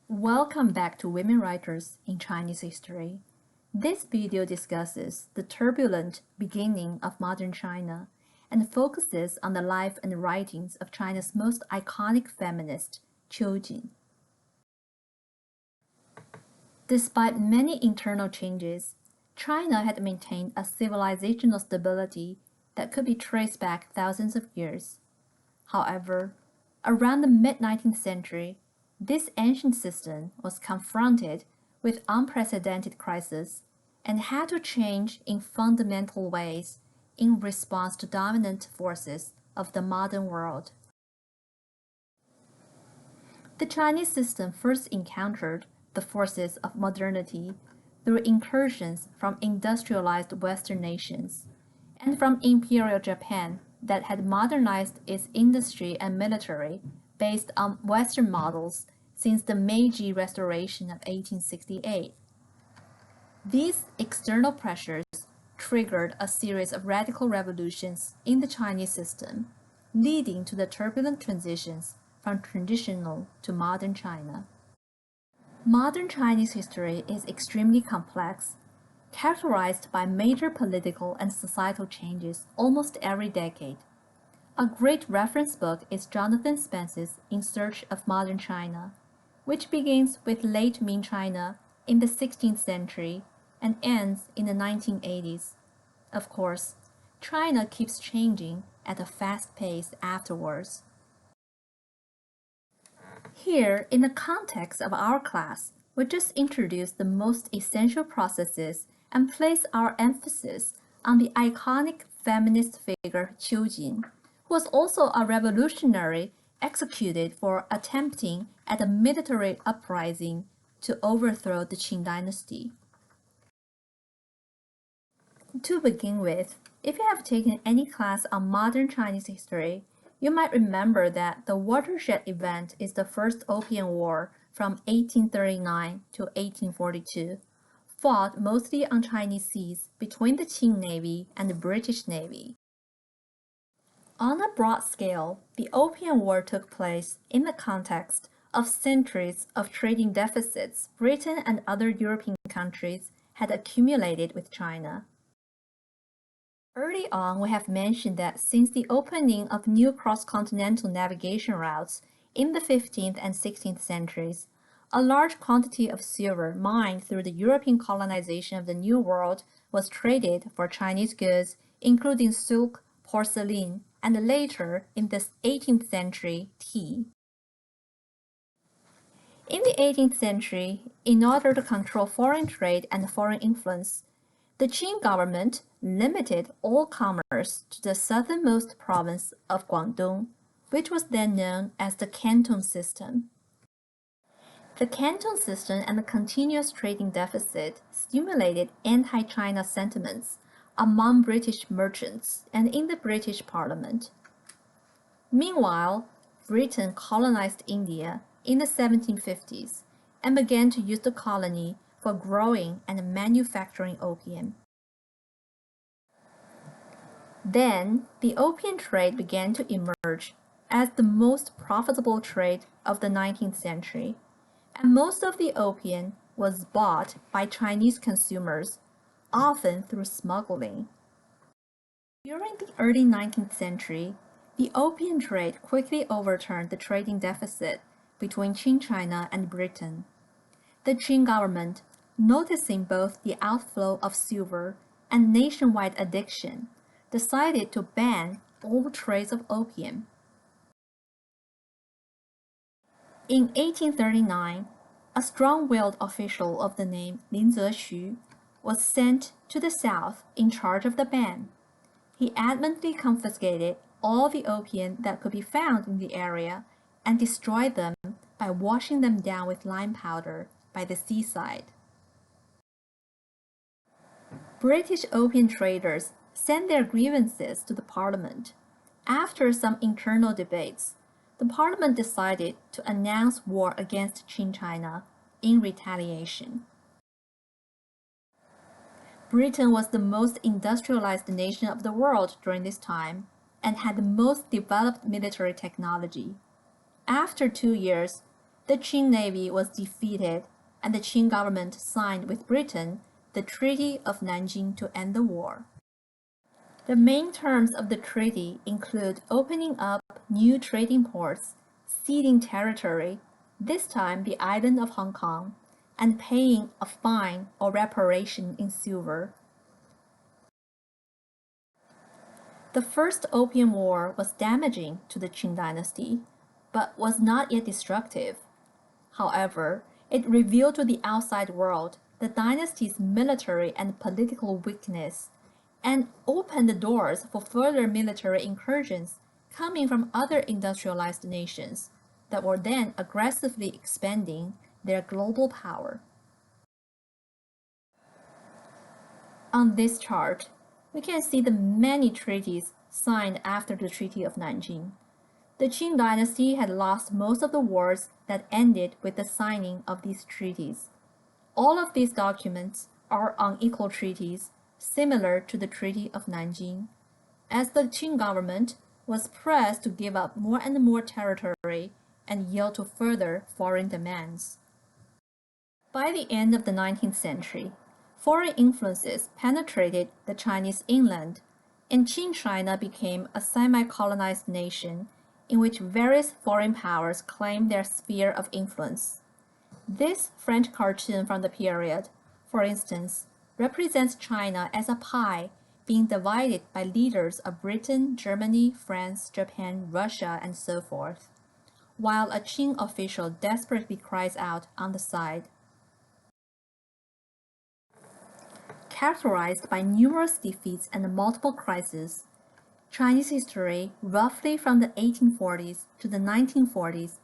Welcome back to Women Writers in Chinese History. This video discusses the turbulent beginning of modern China and focuses on the life and writings of China's most iconic feminist, Qiu Jin. Despite many internal changes, China had maintained a civilizational stability that could be traced back thousands of years. However, around the mid-19th century, this ancient system was confronted with unprecedented crisis and had to change in fundamental ways in response to dominant forces of the modern world. The Chinese system first encountered the forces of modernity through incursions from industrialized Western nations and from Imperial Japan that had modernized its industry and military based on Western models since the Meiji Restoration of 1868. These external pressures triggered a series of radical revolutions in the Chinese system, leading to the turbulent transitions from traditional to modern China. Modern Chinese history is extremely complex, characterized by major political and societal changes almost every decade. A great reference book is Jonathan Spence's In Search of Modern China, which begins with late Ming China in the 16th century and ends in the 1980s. Of course, China keeps changing at a fast pace afterwards. Here, in the context of our class, we just introduce the most essential processes and place our emphasis on the iconic feminist figure Qiu Jin, who was also a revolutionary executed for attempting at a military uprising to overthrow the Qing dynasty. To begin with, if you have taken any class on modern Chinese history, you might remember that the watershed event is the First Opium War from 1839 to 1842, fought mostly on Chinese seas between the Qing Navy and the British Navy. On a broad scale, the Opium War took place in the context of centuries of trading deficits Britain and other European countries had accumulated with China. Early on, we have mentioned that since the opening of new cross-continental navigation routes in the 15th and 16th centuries, a large quantity of silver mined through the European colonization of the New World was traded for Chinese goods, including silk, porcelain, and later, in the 18th century, tea. In the 18th century, in order to control foreign trade and foreign influence, the Qing government limited all commerce to the southernmost province of Guangdong, which was then known as the Canton System. The Canton System and the continuous trading deficit stimulated anti-China sentiments among British merchants and in the British Parliament. Meanwhile, Britain colonized India in the 1750s and began to use the colony for growing and manufacturing opium. Then, the opium trade began to emerge as the most profitable trade of the 19th century, and most of the opium was bought by Chinese consumers, often through smuggling. During the early 19th century, the opium trade quickly overturned the trading deficit between Qing China and Britain. The Qing government, noticing both the outflow of silver and nationwide addiction, decided to ban all trades of opium. In 1839, a strong-willed official of the name Lin Zexu was sent to the south in charge of the ban. He adamantly confiscated all the opium that could be found in the area and destroyed them by washing them down with lime powder by the seaside. British opium traders sent their grievances to the Parliament. After some internal debates, the Parliament decided to announce war against Qing China in retaliation. Britain was the most industrialized nation of the world during this time and had the most developed military technology. After 2 years, the Qing Navy was defeated and the Qing government signed with Britain the Treaty of Nanjing to end the war. The main terms of the treaty include opening up new trading ports, ceding territory, this time the island of Hong Kong, and paying a fine or reparation in silver. The First Opium War was damaging to the Qing dynasty, but was not yet destructive. However, it revealed to the outside world the dynasty's military and political weakness, and opened the doors for further military incursions coming from other industrialized nations that were then aggressively expanding their global power. On this chart, we can see the many treaties signed after the Treaty of Nanjing. The Qing dynasty had lost most of the wars that ended with the signing of these treaties. All of these documents are unequal treaties, similar to the Treaty of Nanjing, as the Qing government was pressed to give up more and more territory and yield to further foreign demands. By the end of the 19th century, foreign influences penetrated the Chinese inland, and Qing China became a semi-colonized nation in which various foreign powers claimed their sphere of influence. This French cartoon from the period, for instance, represents China as a pie being divided by leaders of Britain, Germany, France, Japan, Russia, and so forth, while a Qing official desperately cries out on the side. Characterized by numerous defeats and multiple crises, Chinese history, roughly from the 1840s to the 1940s,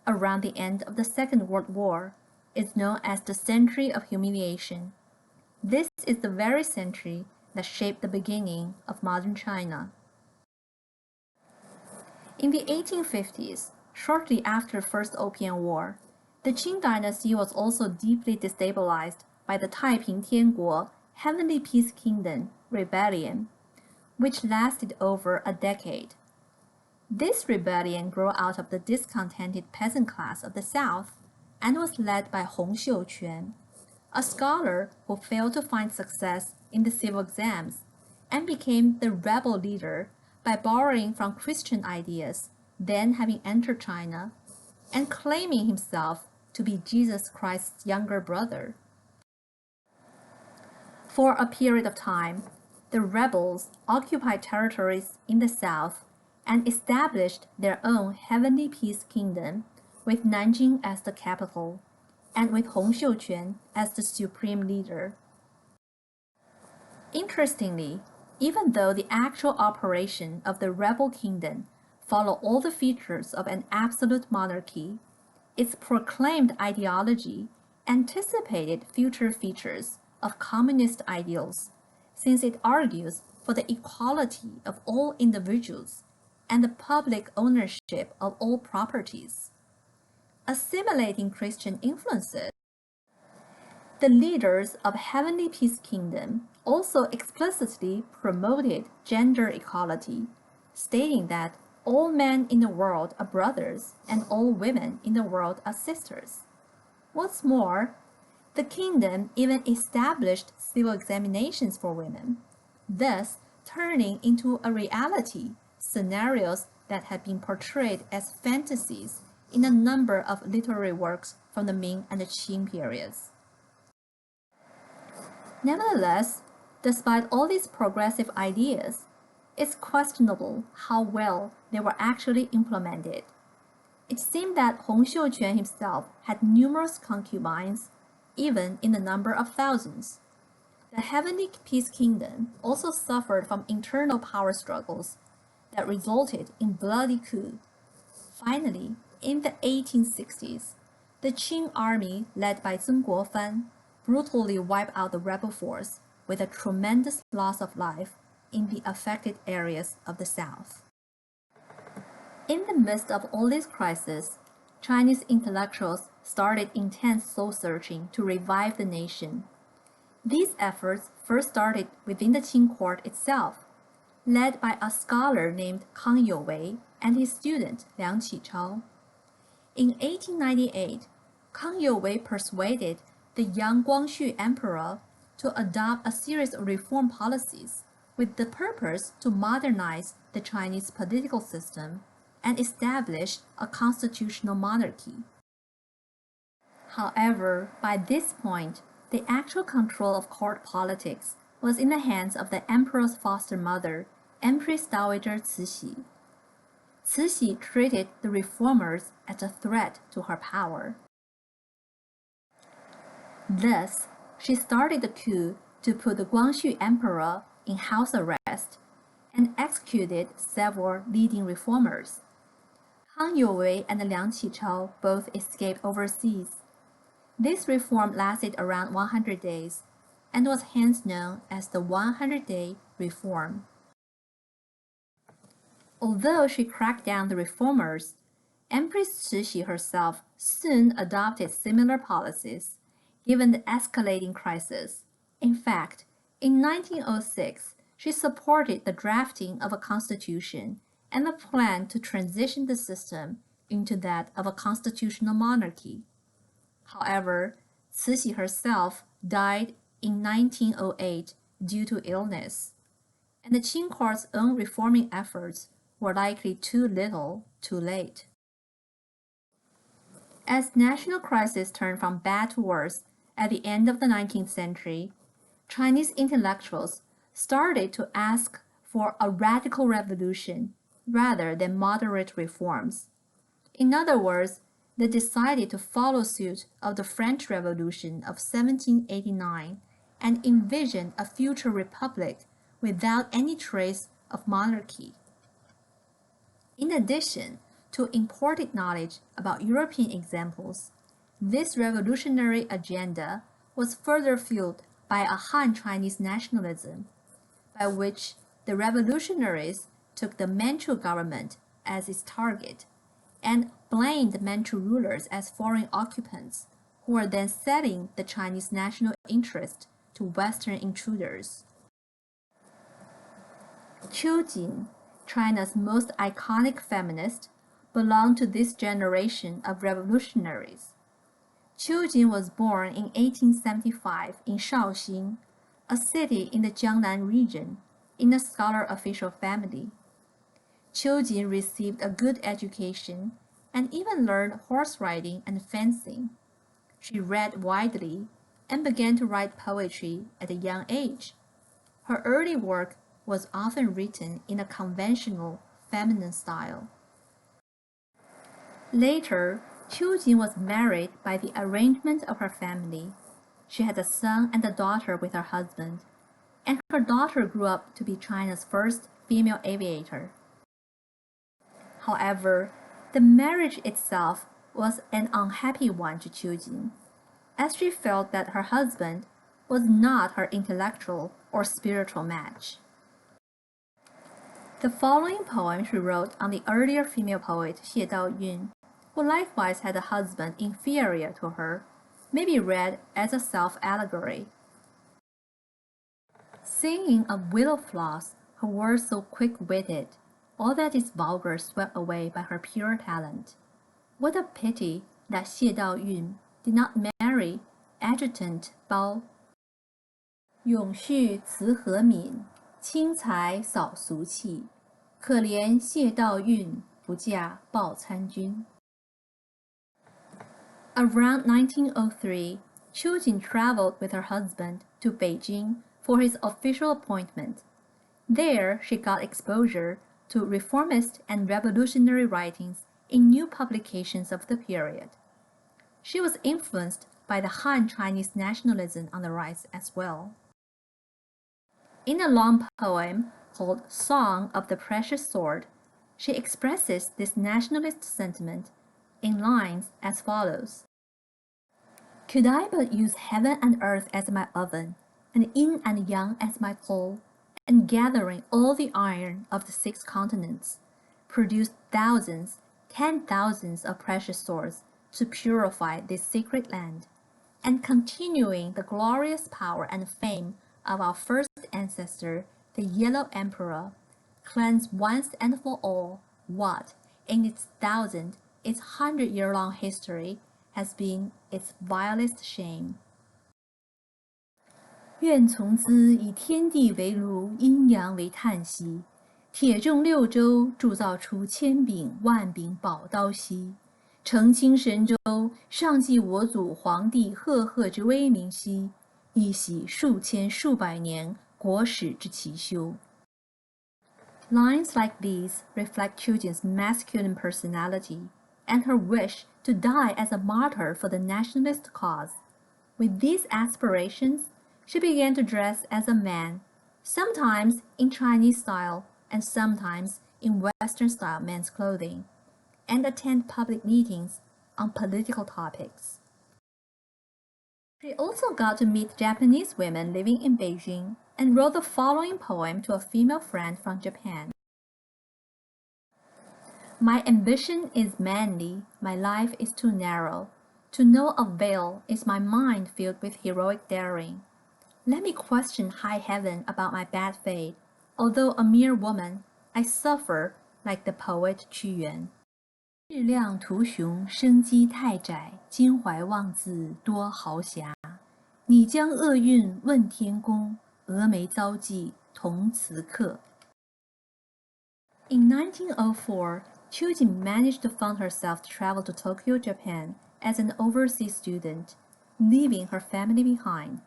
around the end of the Second World War, is known as the Century of Humiliation. This is the very century that shaped the beginning of modern China. In the 1850s, shortly after the First Opium War, the Qing dynasty was also deeply destabilized by the Taiping Tianguo Heavenly Peace Kingdom rebellion, which lasted over a decade. This rebellion grew out of the discontented peasant class of the South and was led by Hong Xiuquan, a scholar who failed to find success in the civil exams and became the rebel leader by borrowing from Christian ideas, then having entered China, and claiming himself to be Jesus Christ's younger brother. For a period of time, the rebels occupied territories in the south and established their own Heavenly Peace Kingdom, with Nanjing as the capital, and with Hong Xiuquan as the supreme leader. Interestingly, even though the actual operation of the rebel kingdom followed all the features of an absolute monarchy, its proclaimed ideology anticipated future features of communist ideals, since it argues for the equality of all individuals and the public ownership of all properties. Assimilating Christian influences, the leaders of Heavenly Peace Kingdom also explicitly promoted gender equality, stating that all men in the world are brothers and all women in the world are sisters. What's more, the kingdom even established civil examinations for women, thus turning into a reality scenarios that had been portrayed as fantasies in a number of literary works from the Ming and the Qing periods. Nevertheless, despite all these progressive ideas, it's questionable how well they were actually implemented. It seemed that Hong Xiuquan himself had numerous concubines, even in the number of thousands. The Heavenly Peace Kingdom also suffered from internal power struggles that resulted in bloody coup. Finally, in the 1860s, the Qing army led by Sun Guofan brutally wiped out the rebel force with a tremendous loss of life in the affected areas of the south. In the midst of all these crises, Chinese intellectuals started intense soul-searching to revive the nation. These efforts first started within the Qing court itself, led by a scholar named Kang Youwei and his student Liang Qichao. In 1898, Kang Youwei persuaded the young Guangxu Emperor to adopt a series of reform policies with the purpose to modernize the Chinese political system and establish a constitutional monarchy. However, by this point, the actual control of court politics was in the hands of the emperor's foster mother, Empress Dowager Cixi. Cixi treated the reformers as a threat to her power. Thus, she started the coup to put the Guangxu emperor in house arrest and executed several leading reformers. Kang Youwei and Liang Qichao both escaped overseas. This reform lasted around 100 days and was hence known as the 100-day reform. Although she cracked down the reformers, Empress Cixi herself soon adopted similar policies, given the escalating crisis. In fact, in 1906, she supported the drafting of a constitution and the plan to transition the system into that of a constitutional monarchy. However, Cixi herself died in 1908 due to illness, and the Qing court's own reforming efforts were likely too little, too late. As national crisis turned from bad to worse at the end of the 19th century, Chinese intellectuals started to ask for a radical revolution rather than moderate reforms. In other words, they decided to follow suit of the French Revolution of 1789 and envision a future republic without any trace of monarchy. In addition to imported knowledge about European examples, this revolutionary agenda was further fueled by a Han Chinese nationalism, by which the revolutionaries took the Manchu government as its target and blamed the Manchu rulers as foreign occupants who were then selling the Chinese national interest to Western intruders. Qiu Jin, China's most iconic feminist, belonged to this generation of revolutionaries. Qiu Jin was born in 1875 in Shaoxing, a city in the Jiangnan region, in a scholar official family. Qiu Jin received a good education and even learned horse riding and fencing. She read widely and began to write poetry at a young age. Her early work was often written in a conventional feminine style. Later, Qiu Jin was married by the arrangement of her family. She had a son and a daughter with her husband, and her daughter grew up to be China's first female aviator. However, the marriage itself was an unhappy one to Qiu Jin, as she felt that her husband was not her intellectual or spiritual match. The following poem she wrote on the earlier female poet Xie Daoyun, who likewise had a husband inferior to her, may be read as a self-allegory. Singing of willow flocks, her words so quick-witted, all that is vulgar swept away by her pure talent. What a pity that Xie Daoyun did not marry Adjutant Bao. 永续慈和敏，轻才扫俗气。可怜谢道韫，不嫁鲍参军。Around 1903, Qiu Jin traveled with her husband to Beijing for his official appointment. There, she got exposure to reformist and revolutionary writings in new publications of the period. She was influenced by the Han Chinese nationalism on the rise as well. In a long poem called Song of the Precious Sword, she expresses this nationalist sentiment in lines as follows. Could I but use heaven and earth as my oven, and yin and yang as my coal, and gathering all the iron of the 6 continents, produce thousands, 10,000s of precious swords to purify this sacred land, and continuing the glorious power and fame of our first ancestor, the Yellow Emperor, cleanse once and for all what, in its 1,000, its 100-year-long history has been its vilest shame. 愿从兹以天地为炉，阴阳为叹息。铁证六州，铸造出千柄万柄宝刀兮。澄清神州，上继我祖皇帝赫赫之威名兮。一洗数千数百年国史之奇修。Lines like these reflect Chujin's masculine personality and her wish to die as a martyr for the nationalist cause. With these aspirations, she began to dress as a man, sometimes in Chinese style and sometimes in Western style men's clothing, and attend public meetings on political topics. She also got to meet Japanese women living in Beijing and wrote the following poem to a female friend from Japan. My ambition is manly, my life is too narrow. To no avail is my mind filled with heroic daring. Let me question high heaven about my bad fate. Although a mere woman, I suffer like the poet Qu Yuan. 质量图雄，生机太窄，襟怀望字多豪侠。你将厄运问天公，峨眉遭际同辞客。In 1904, Chujin managed to fund herself to travel to Tokyo, Japan, as an overseas student, leaving her family behind.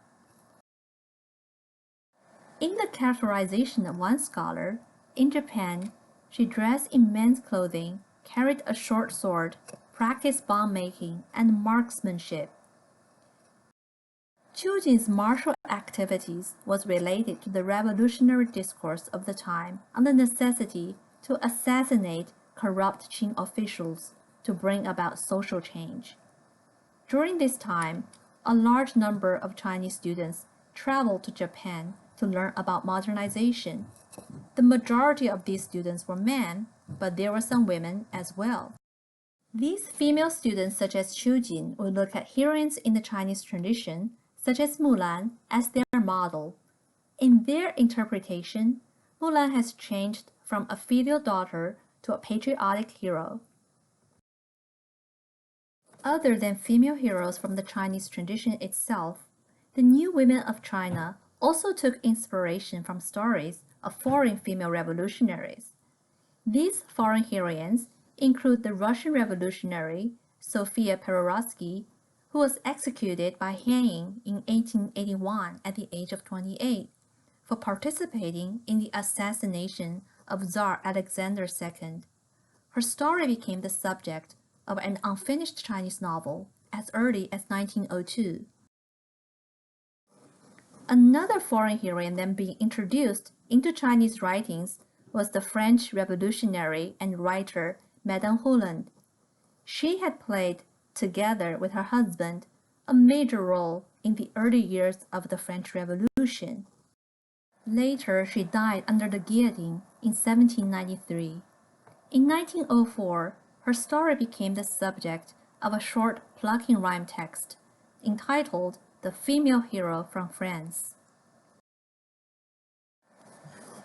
In the characterization of one scholar, in Japan, she dressed in men's clothing, carried a short sword, practiced bomb making and marksmanship. Chujin's martial activities was related to the revolutionary discourse of the time on the necessity to assassinate corrupt Qing officials to bring about social change. During this time, a large number of Chinese students traveled to Japan to learn about modernization. The majority of these students were men, but there were some women as well. These female students, such as Chujin, would look at heroines in the Chinese tradition, such as Mulan, as their model. In their interpretation, Mulan has changed from a filial daughter to a patriotic hero. Other than female heroes from the Chinese tradition itself, the new women of China also took inspiration from stories of foreign female revolutionaries. These foreign heroines include the Russian revolutionary Sophia Perovsky, who was executed by hanging in 1881 at the age of 28 for participating in the assassination of Tsar Alexander II. Her story became the subject of an unfinished Chinese novel as early as 1902. Another foreign heroine then being introduced into Chinese writings was the French revolutionary and writer Madame Roland. She had played, together with her husband, a major role in the early years of the French Revolution. Later, she died under the guillotine in 1793. In 1904, her story became the subject of a short plucking rhyme text entitled The Female Hero from France.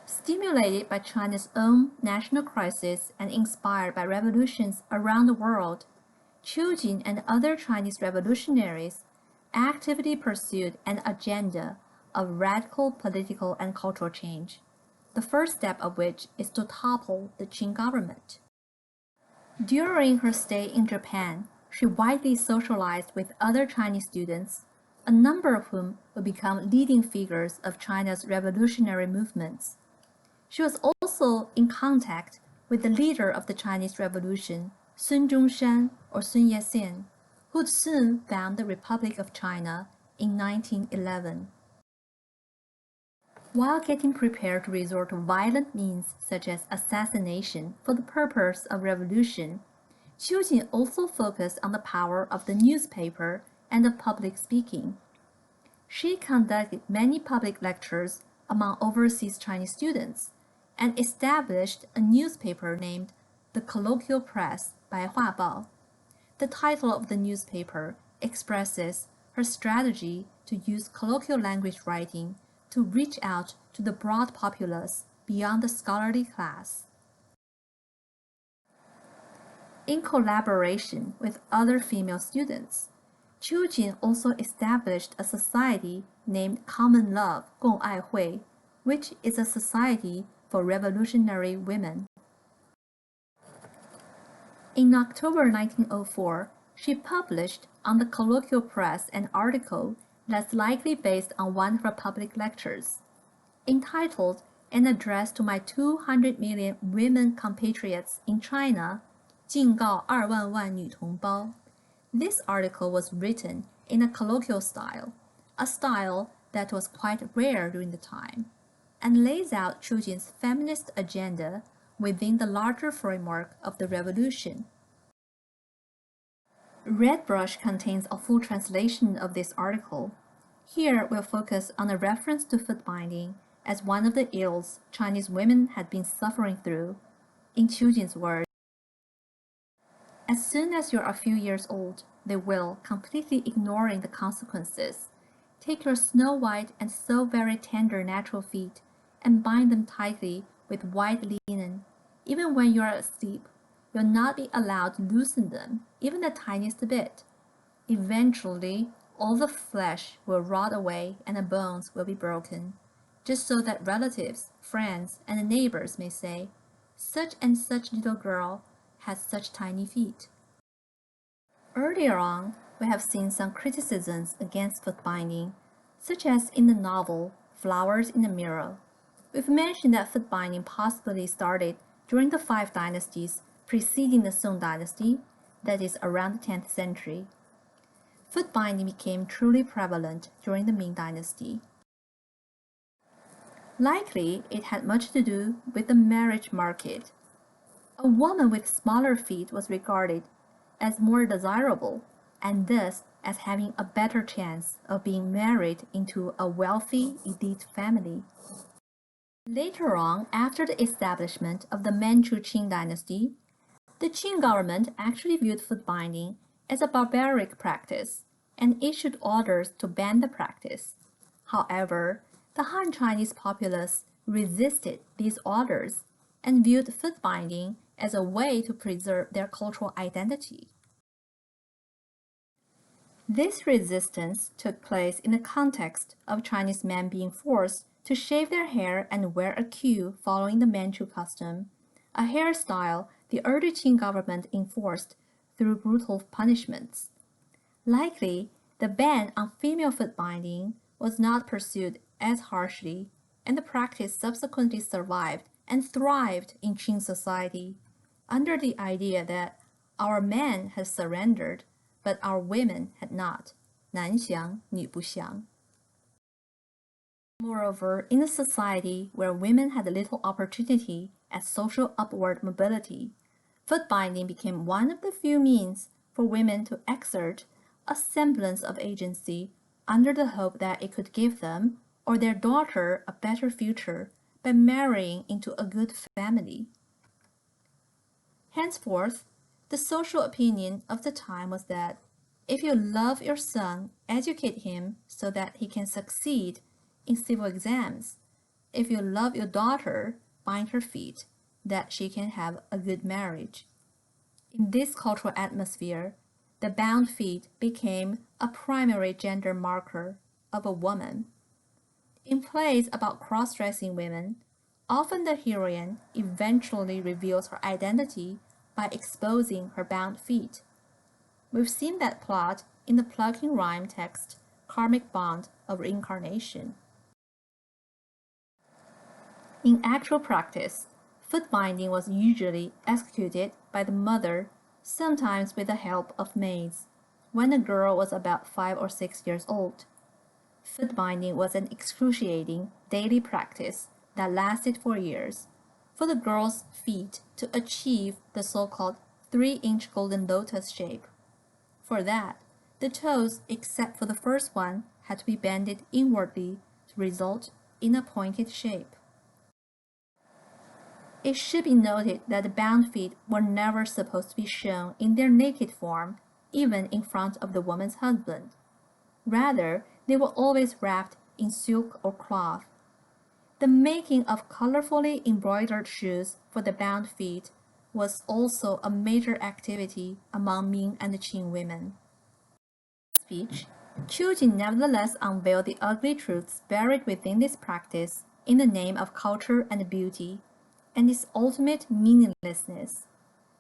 Stimulated by China's own national crisis and inspired by revolutions around the world, Chujin and other Chinese revolutionaries actively pursued an agenda of radical political and cultural change, the first step of which is to topple the Qing government. During her stay in Japan, she widely socialized with other Chinese students, a number of whom would become leading figures of China's revolutionary movements. She was also in contact with the leader of the Chinese Revolution, Sun Zhongshan or Sun Yat-sen, who would soon found the Republic of China in 1911. While getting prepared to resort to violent means such as assassination for the purpose of revolution, Chujin also focused on the power of the newspaper and of public speaking. She conducted many public lectures among overseas Chinese students and established a newspaper named the Colloquial Press, Baihua Bao. The title of the newspaper expresses her strategy to use colloquial language writing to reach out to the broad populace beyond the scholarly class. In collaboration with other female students, Qiu Jin also established a society named Common Love 共爱会, which is a society for revolutionary women. In October 1904, she published on the Colloquial Press an article that's likely based on one of her public lectures, entitled An Address to My 200 Million Women Compatriots in China, 敬告2万万女同胞. This article was written in a colloquial style, a style that was quite rare during the time, and lays out Qiu Jin's feminist agenda within the larger framework of the revolution. Red Brush contains a full translation of this article. Here we'll focus on a reference to foot binding as one of the ills Chinese women had been suffering through. In Qiu Jin's words, as soon as you're a few years old, they will, completely ignoring the consequences, take your snow white and so very tender natural feet and bind them tightly with white linen. Even when you are asleep, you'll not be allowed to loosen them, even the tiniest bit. Eventually, all the flesh will rot away and the bones will be broken, just so that relatives, friends, and neighbors may say, such and such little girl has such tiny feet. Earlier on, we have seen some criticisms against foot binding, such as in the novel Flowers in the Mirror. We've mentioned that foot binding possibly started during the 5 dynasties preceding the Song dynasty, that is around the 10th century. Foot binding became truly prevalent during the Ming dynasty. Likely, it had much to do with the marriage market. A woman with smaller feet was regarded as more desirable, and thus as having a better chance of being married into a wealthy elite family. Later on, after the establishment of the Manchu Qing dynasty, the Qing government actually viewed foot binding as a barbaric practice and issued orders to ban the practice. However, the Han Chinese populace resisted these orders and viewed foot binding as a way to preserve their cultural identity. This resistance took place in the context of Chinese men being forced to shave their hair and wear a queue following the Manchu custom, a hairstyle the early Qing government enforced through brutal punishments. Likely, the ban on female foot binding was not pursued as harshly, and the practice subsequently survived and thrived in Qing society, under the idea that our men had surrendered, but our women had not. 男降女不降. Moreover, in a society where women had little opportunity at social upward mobility, foot binding became one of the few means for women to exert a semblance of agency under the hope that it could give them or their daughter a better future by marrying into a good family. Henceforth, the social opinion of the time was that if you love your son, educate him so that he can succeed in civil exams. If you love your daughter, bind her feet, that she can have a good marriage. In this cultural atmosphere, the bound feet became a primary gender marker of a woman. In plays about cross-dressing women, often the heroine eventually reveals her identity by exposing her bound feet. We've seen that plot in the plucking rhyme text, Karmic Bond of Reincarnation. In actual practice, foot binding was usually executed by the mother, sometimes with the help of maids, when the girl was about 5 or 6 years old. Foot binding was an excruciating daily practice that lasted for years, for the girl's feet to achieve the so-called 3-inch golden lotus shape. For that, the toes, except for the first one, had to be bended inwardly to result in a pointed shape. It should be noted that the bound feet were never supposed to be shown in their naked form, even in front of the woman's husband. Rather, they were always wrapped in silk or cloth. The making of colorfully embroidered shoes for the bound feet was also a major activity among Ming and Qing women. Speech, Qiu Jin nevertheless unveiled the ugly truths buried within this practice in the name of culture and beauty, and its ultimate meaninglessness.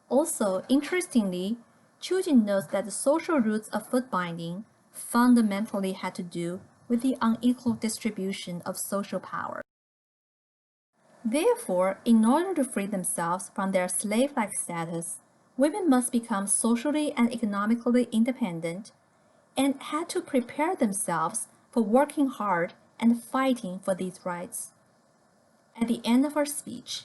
Also, interestingly, Qiu Jin notes that the social roots of foot binding fundamentally had to do with the unequal distribution of social power. Therefore, in order to free themselves from their slave-like status, women must become socially and economically independent and had to prepare themselves for working hard and fighting for these rights. At the end of her speech,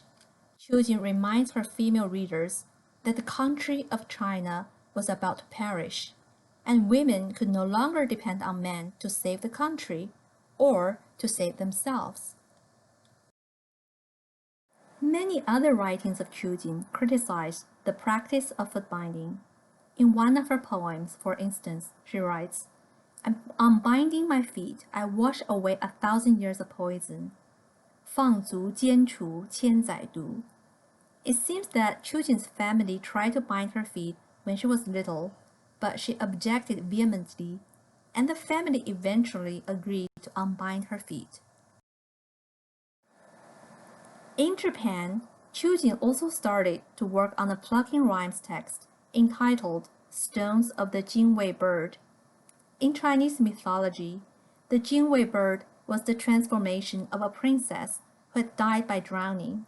Qiu Jin reminds her female readers that the country of China was about to perish, and women could no longer depend on men to save the country or to save themselves. Many other writings of Qiu Jin criticize the practice of foot binding. In one of her poems, for instance, she writes, "Unbinding my feet, I wash away 1,000 years of poison. 放足煎除千载毒." It seems that Qiu Jin's family tried to bind her feet when she was little, but she objected vehemently, and the family eventually agreed to unbind her feet. In Japan, Qiu Jin also started to work on a plucking rhymes text entitled Stones of the Jingwei Bird. In Chinese mythology, the Jingwei bird was the transformation of a princess who had died by drowning.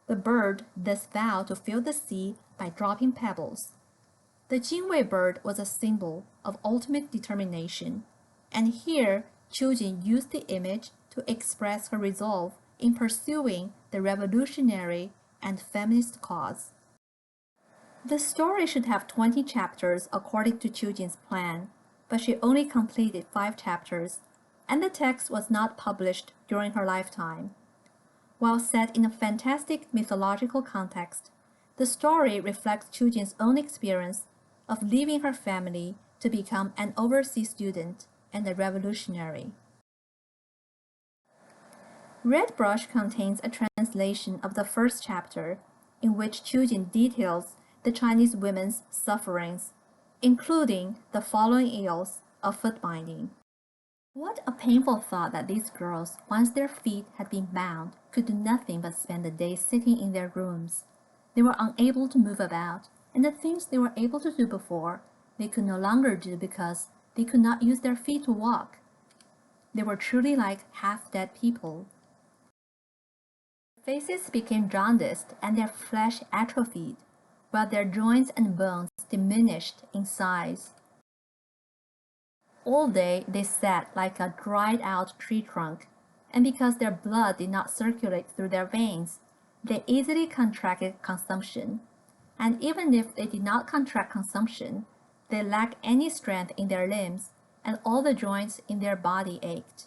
The bird thus vowed to fill the sea by dropping pebbles. The Jingwei bird was a symbol of ultimate determination, and here Qiu Jin used the image to express her resolve in pursuing the revolutionary and feminist cause. The story should have 20 chapters according to Qiu Jin's plan, but she only completed 5 chapters, and the text was not published during her lifetime. While set in a fantastic mythological context, the story reflects Qiu Jin's own experience of leaving her family to become an overseas student and a revolutionary. Red Brush contains a translation of the first chapter, in which Qiu Jin details the Chinese women's sufferings, including the following ills of foot binding. What a painful thought that these girls, once their feet had been bound, could do nothing but spend the day sitting in their rooms. They were unable to move about, and the things they were able to do before, they could no longer do because they could not use their feet to walk. They were truly like half-dead people. Their faces became jaundiced and their flesh atrophied, while their joints and bones diminished in size. All day they sat like a dried-out tree trunk, and because their blood did not circulate through their veins, they easily contracted consumption. And even if they did not contract consumption, they lacked any strength in their limbs, and all the joints in their body ached.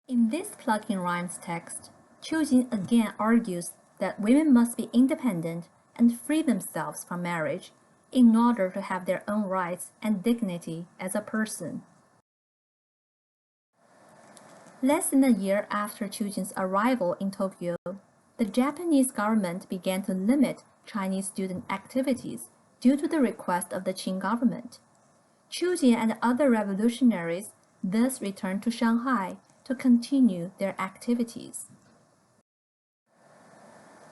In this plucking rhymes text, Qiu Jin again argues that women must be independent and free themselves from marriage in order to have their own rights and dignity as a person. Less than a year after Qiu Jin's arrival in Tokyo, the Japanese government began to limit Chinese student activities due to the request of the Qing government. Qiu Jin and other revolutionaries thus returned to Shanghai to continue their activities.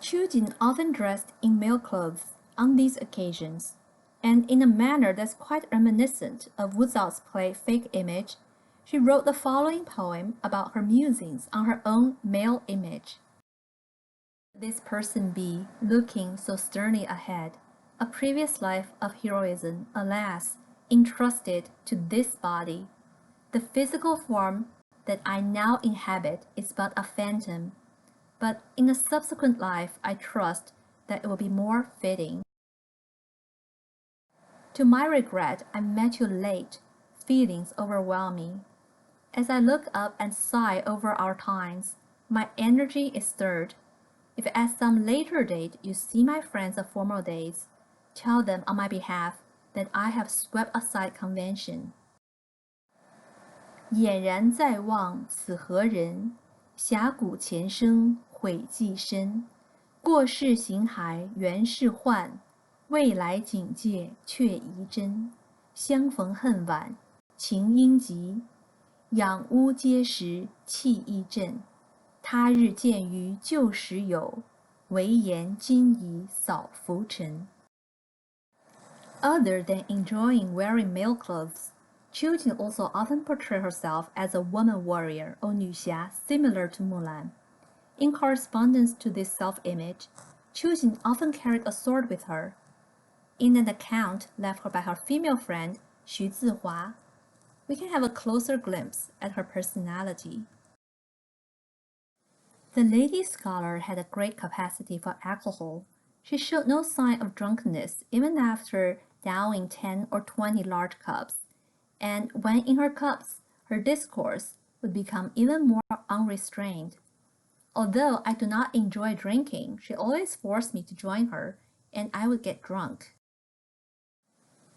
Qiu Jin often dressed in male clothes on these occasions, and in a manner that's quite reminiscent of Wu Zhao's play Fake Image, she wrote the following poem about her musings on her own male image. This person be, looking so sternly ahead, a previous life of heroism, alas, entrusted to this body. The physical form that I now inhabit is but a phantom, but in a subsequent life I trust that it will be more fitting. To my regret, I met you late. Feelings overwhelm me. As I look up and sigh over our times, my energy is stirred. If at some later date you see my friends of former days, tell them on my behalf that I have swept aside convention. 俨然在望此何人？峡谷前生悔计深。过世形骸原是幻，未来警戒却疑真。相逢恨晚，情应急。仰屋阶石气亦振。他日见于旧时有，唯言今已扫浮尘。Other than enjoying wearing male clothes, Qiu Jin also often portrayed herself as a woman warrior or 女侠 similar to Mulan. In correspondence to this self-image, Qiu Jin often carried a sword with her. In an account left her by her female friend Xu Zihua, we can have a closer glimpse at her personality. The lady scholar had a great capacity for alcohol. She showed no sign of drunkenness even after downing 10 or 20 large cups, and when in her cups, her discourse would become even more unrestrained. Although I do not enjoy drinking, she always forced me to join her, and I would get drunk.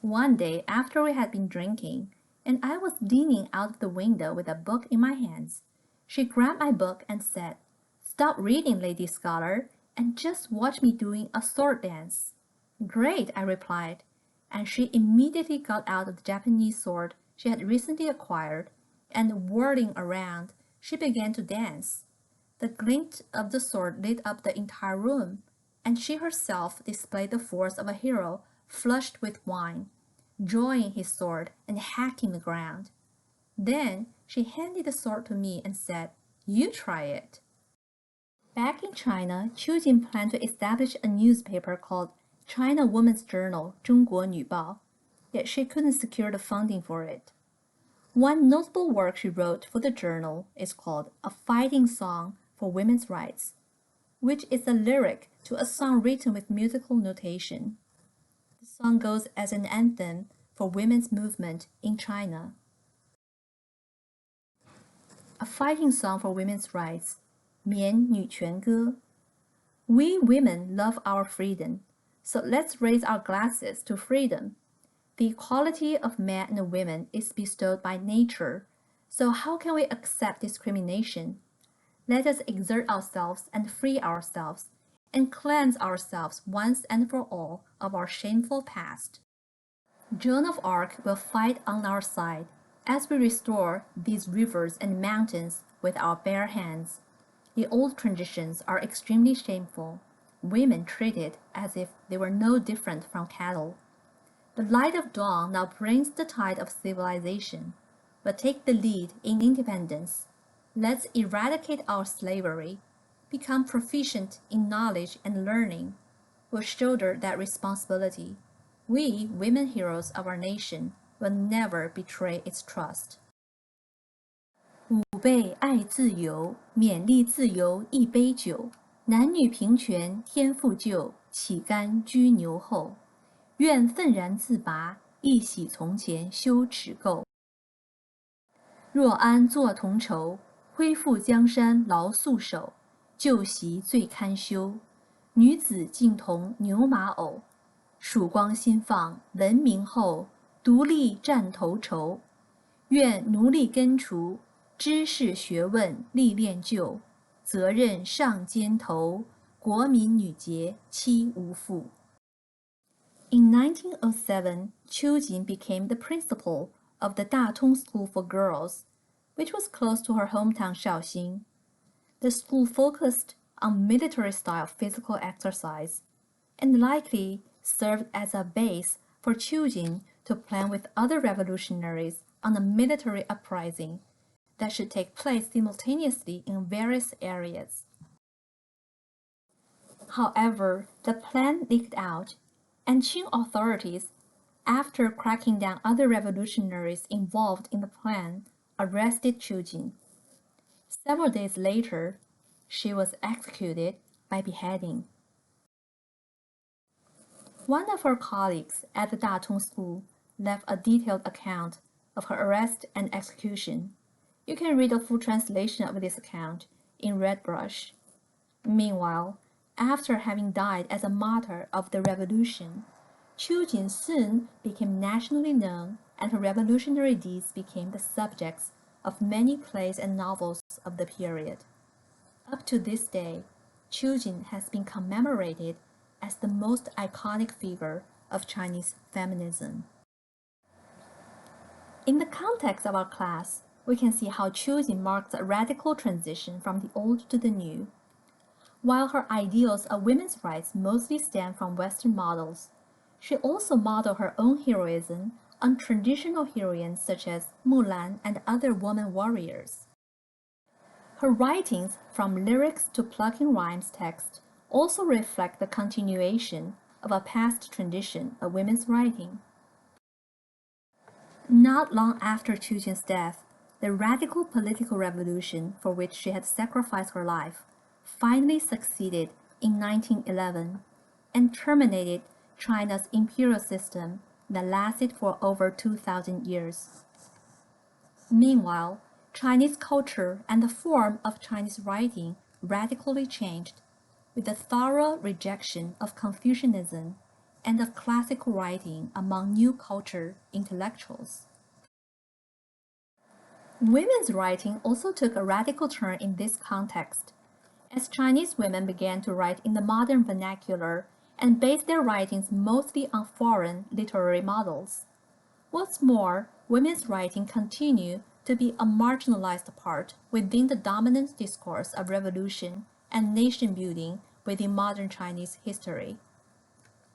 One day, after we had been drinking, and I was leaning out of the window with a book in my hands, she grabbed my book and said, "Stop reading, Lady Scholar, and just watch me doing a sword dance." "Great," I replied, and she immediately got out the Japanese sword she had recently acquired, and whirling around, she began to dance. The glint of the sword lit up the entire room, and she herself displayed the force of a hero flushed with wine, drawing his sword and hacking the ground. Then she handed the sword to me and said, "You try it." Back in China, Qiu Jin planned to establish a newspaper called China Woman's Journal 中国女报, yet she couldn't secure the funding for it. One notable work she wrote for the journal is called A Fighting Song for Women's Rights, which is a lyric to a song written with musical notation. The song goes as an anthem for women's movement in China. A Fighting Song for Women's Rights, 缅女权歌. We women love our freedom, so let's raise our glasses to freedom. The equality of men and women is bestowed by nature, so how can we accept discrimination? Let us exert ourselves and free ourselves, and cleanse ourselves once and for all of our shameful past. Joan of Arc will fight on our side as we restore these rivers and mountains with our bare hands. The old traditions are extremely shameful, women treated as if they were no different from cattle. The light of dawn now brings the tide of civilization, but take the lead in independence. Let's eradicate our slavery, become proficient in knowledge and learning. We'll shoulder that responsibility. We, women heroes of our nation, will never betray its trust. 吾辈爱自由，勉励自由一杯酒。男女平权天赋就，岂甘居牛后？愿愤然自拔，一洗从前羞耻垢。若安作同仇，恢复江山劳素手。旧习最堪羞，女子竟同牛马偶。曙光新放，文明后，独立战头筹。愿奴隶根除，知识学问历练就，责任上肩头，国民女杰妻无负。In 1907, Qiu Jin became the principal of the Datong School for Girls, which was close to her hometown Shaoxing. The school focused on military-style physical exercise, and likely served as a base for Qiu Jin to plan with other revolutionaries on a military uprising that should take place simultaneously in various areas. However, the plan leaked out, and Qing authorities, after cracking down other revolutionaries involved in the plan, arrested Qiu Jin. Several days later, she was executed by beheading. One of her colleagues at the Datong School left a detailed account of her arrest and execution. You can read a full translation of this account in Redbrush. Meanwhile, after having died as a martyr of the revolution, Qiu Jin soon became nationally known, and her revolutionary deeds became the subjects of many plays and novels of the period. Up to this day, Qiu Jin has been commemorated as the most iconic figure of Chinese feminism. In the context of our class, we can see how Qiu Jin marks a radical transition from the old to the new. While her ideals of women's rights mostly stem from Western models, she also modeled her own heroism on traditional heroines such as Mulan and other woman warriors. Her writings, from lyrics to plucking rhymes text, also reflect the continuation of a past tradition of women's writing. Not long after Qiu Jin's death, the radical political revolution for which she had sacrificed her life finally succeeded in 1911 and terminated China's imperial system that lasted for over 2,000 years. Meanwhile, Chinese culture and the form of Chinese writing radically changed, with a thorough rejection of Confucianism and of classical writing among new culture intellectuals. Women's writing also took a radical turn in this context, as Chinese women began to write in the modern vernacular and based their writings mostly on foreign literary models. What's more, women's writing continued to be a marginalized part within the dominant discourse of revolution and nation building within modern Chinese history.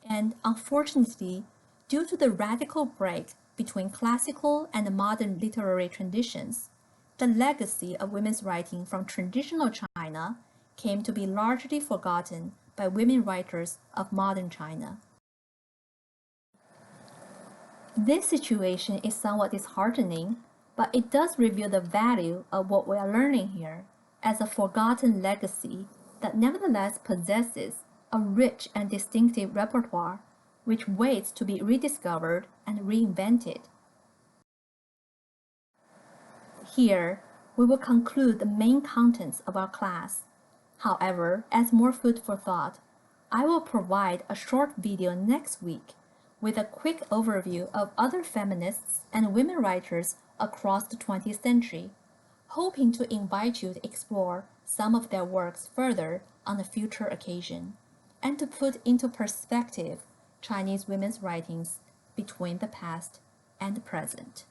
And unfortunately, due to the radical break between classical and modern literary traditions, the legacy of women's writing from traditional China came to be largely forgotten by women writers of modern China. This situation is somewhat disheartening, but it does reveal the value of what we are learning here as a forgotten legacy that nevertheless possesses a rich and distinctive repertoire which waits to be rediscovered and reinvented. Here, we will conclude the main contents of our class. However, as more food for thought, I will provide a short video next week with a quick overview of other feminists and women writers across the 20th century, hoping to invite you to explore some of their works further on a future occasion, and to put into perspective Chinese women's writings between the past and the present.